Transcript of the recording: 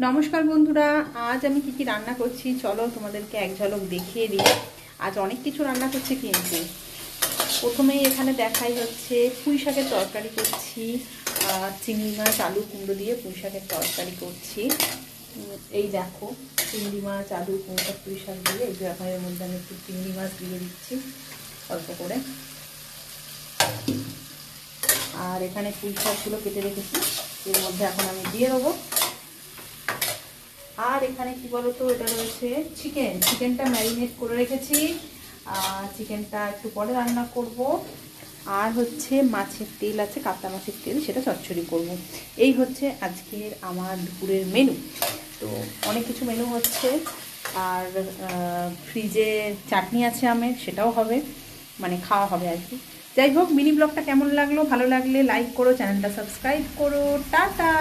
নমস্কার বন্ধুরা, আজ আমি কি রান্না করছি চলো তোমাদেরকে এক ঝলক দেখিয়ে দিই। আজ অনেক কিছু রান্না করছি, কিন্তু প্রথমেই এখানে দেখাই হচ্ছে পুঁই শাকের তরকারি করছি। চিংড়ি মাছ আলু কুমড়ো দিয়ে পুঁই শাকের তরকারি করছি। এই দেখো, চিংড়ি মাছ আলু কুমড়ো পুঁই শাক দিয়ে এই এর মধ্যে আমি একটু চিংড়ি মাছ দিয়ে দিচ্ছি অল্প করে। আর এখানে পুঁই শাকগুলো কেটে রেখেছি, এর মধ্যে এখন আমি দিয়ে দেবো। আর এখানে কি বলতো, এটা রয়েছে চিকেনটা ম্যারিনেট করে রেখেছি। চিকেনটা একটু পরে রান্না করব। আর হচ্ছে মাছের তেল আছে, কাতলা মাছের তেল, সেটা চচ্চড়ি করব। এই হচ্ছে আজকের আমার দুপুরের মেনু। তো অনেক কিছু মেনু হচ্ছে। আর ফ্রিজে চাটনি আছে আমের, সেটাও হবে, মানে খাওয়া হবে আর কি। যাই হোক, মিনি ব্লগটা কেমন লাগলো, ভালো লাগলে লাইক করো, চ্যানেলটা সাবস্ক্রাইব করো। টাটা।